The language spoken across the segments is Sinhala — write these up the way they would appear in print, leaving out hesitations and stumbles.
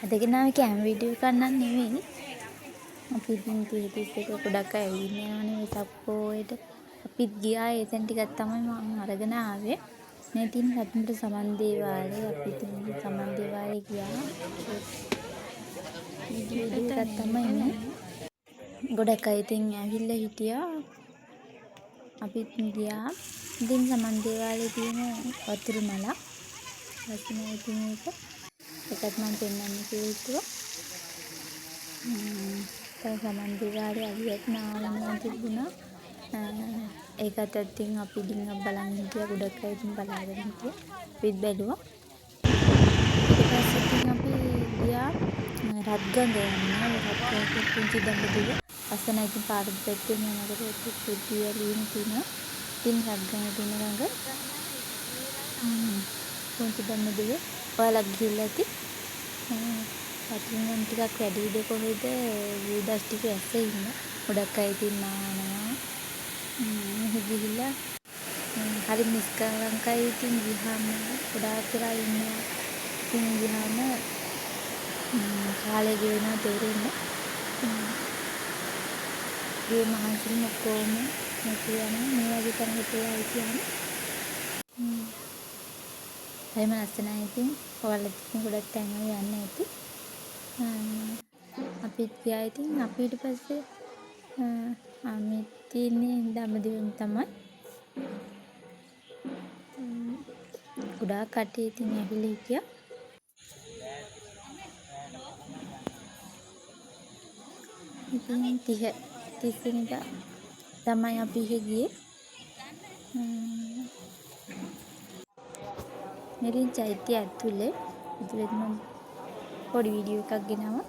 අදගෙන ආවේ කැම වීඩියෝ එකක් නම් නෙවෙයි. අපි ඉතින් 30 එක ගොඩක් අය ඇවිල්ලා යනවනේ වෙසක් පොයට. අපිත් ගියා එතෙන් ටිකක් තමයි මම අරගෙන ආවේ. මේ ඉතින් රත්නපුර සමන් දේවාලේ අපි ඉතින් සමන් දේවාලේ ගියා. වීඩියෝ එකක් තමයි මේ. ගොඩක් අය ඉතින් ඇවිල්ලා හිටියා. අපිත් ගියා. ඉතින් සමන් දේවාලේ තියෙන වතුරු මලක්. වතුනේ ඉතින් ඒකත් මම පෙන්නන්න කිව්වා. සමන් දේවාලේ අවියත් නාලනවා තිබුණා. ඒකත් ඉතින් අපි ඩිංගක් බලන් හිටියා. ගොඩක් අය ඉතින් බලාගෙන හිටියා. අපිත් බැලුවා. ඊට පස්සේ ඉතින් අපි ගියා රත්ගඟ යන්න. රත්ගඟ පුංචි දඹදිව. අසන ඉතින් පාරද පැත්තේ යනකොට පුංචි ඇලීම් තියෙනවා. ඉතින් රත්ගඟ තියෙන ළඟ පුංචි දඹදිව ඔයාලා ගිහලා ඇති. රත්ගඟ ටිකක් වැඩිද කොහෙද වීඩස් ටික ඇස්සේ ඉන්න. ගොඩක් අය ඉතින් නානවා. මෙහි ගිහිල්ලා හරි නිස්කලංකයි. ඉතින් ගියාම ගොඩාක් වෙලා ඉන්නවා. ඉතින් ගියාම කාලේ ගෙවෙනවා තේරෙන්නේ. ඒ මහන්සියෙන් ඔක්කොම නැති යන මේ වගේ තැනකට ආයි කියන්නේ. එහෙම ලස්සනයි ඉතින්. ඔයාලා ඉතින් ගොඩක් තැන් වල යන්න ඇති. අපිත් ගියා ඉතින් අපි ඊට පස්සේ මේ තියන්නේ දඹදිවෙන් තමයි. ගොඩාක් කට්ටිය ඉතින් ඇවිල්ලා හිටියා. ඉතින් 30 වෙනිදා තමයි අපි ගියේ. මෙරින් චෛත්‍ය ඇතුලේ මම පොඩි වීඩියෝ එකක් ගෙනාවා.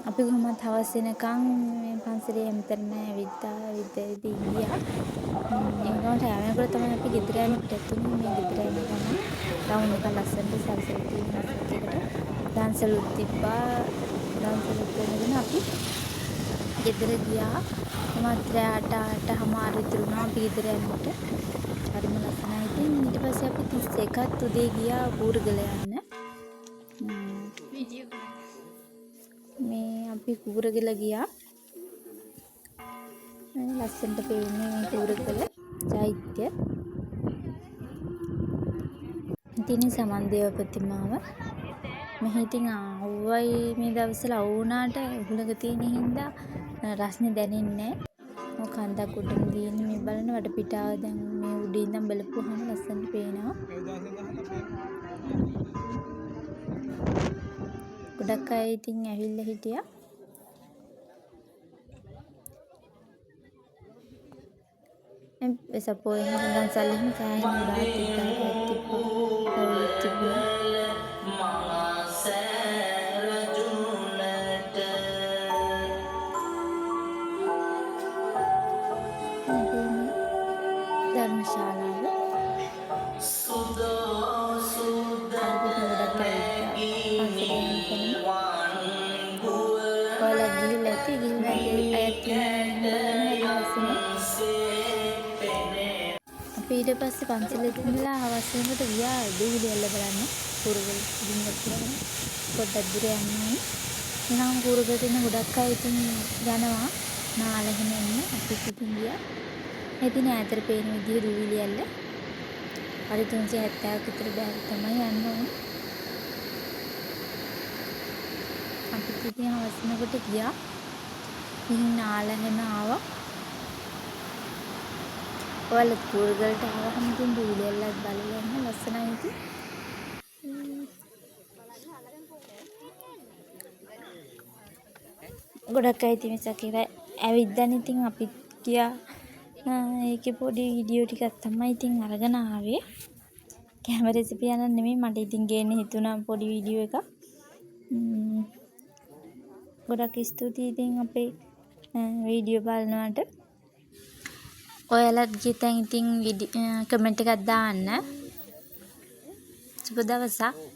අපි කොහොමද හවස වෙනකන් මේ පන්සලේ හැමතැනම ඇවිත් ගියා. ඒකට යනකොට තමයි අපි ගෙදර යන්න පිටත් වුණේ. මේ ගෙදර යන ගමන් ටවුන් එක ලස්සනට සල්සල් තියෙන එකට දන්සලුත් තිබ්බා. දන්සලුත් වෙනගෙන අපි ගෙදර ගියා. මාත්‍රාට 8:00 විතර වුණා අපි ගෙදර යනකොට. හරිම ලස්සනයි. ඉතින් ඊට පස්සේ අපි 31ත් උදේ ගියා කූරගල යන්න. මේ අපි කූරගල ගියා. ලස්සනට පේන්නේ මේ කූරගල චෛත්‍ය. ඉතින් සමන් දේව ප්‍රතිමාව මෙහි ඉතින් ආවයි මේ දවස්වල වුණාට උගලක තියෙන හින්දා රස්නේ දැනෙන්නේ නැහැ. කන්දක් උඩින් දින්නේ මේ බලන වටපිටාව දැන් මේ උඩින් ඉඳන් බලපුවහම ලස්සනට පේනවා. ගොඩක් අය ඉතින් ඇවිල්ලා හිටියා. වෙසක් පොයේ ඉඳන් සල්ලිම සෑහෙන ගොඩාක් තිබ්බා. ධර්මශාලාව අපි ඊට පස්සේ පන්සලේ ඉඳලා හවස වෙනකොට ගියා දෙවිලියල්ල බලන්න. කූරගල ඉඳන් පොඩ්ඩක් දුර යන්න ඕනේ. නිකන් කූරගලට ඉන්න ගොඩක් අය ඉතින් යනවා නාලගෙන එන්න. අපිත් ඉතින් ගියා. ඉතින් ඈතට පේන විදිහ දූවිලියල්ල. හරි 370ක් විතර බෑග් තමයි යන්න ඕනේ. අපිත් ඉතින් හවස වෙනකොට ගියා. ඉතින් නාලගෙන ආවා. ඔයාලා කූරගලට ආවම ඉතින් දූවිලියල්ලත් බලලා යන්න ලස්සනයි ඉතින්. ගොඩක් අය ඉතින් මිසක් ඒවා ඇවිද්දානේ. ඉතින් අපිත් ගියා. ඒකේ පොඩි වීඩියෝ ටිකක් තමයි ඉතින් අරගෙන ආවේ. කැම රෙසිපි යන නෙමෙයි මට ඉතින් ගේන්න හිතුණා පොඩි වීඩියෝ එකක්. ගොඩක් ස්තුතියි ඉතින් අපේ වීඩියෝ බලනවට. ඔයාලත් ගිතෙන් ඉතින් කමෙන්ට් එකක් දාන්න. සුබ දවසක්.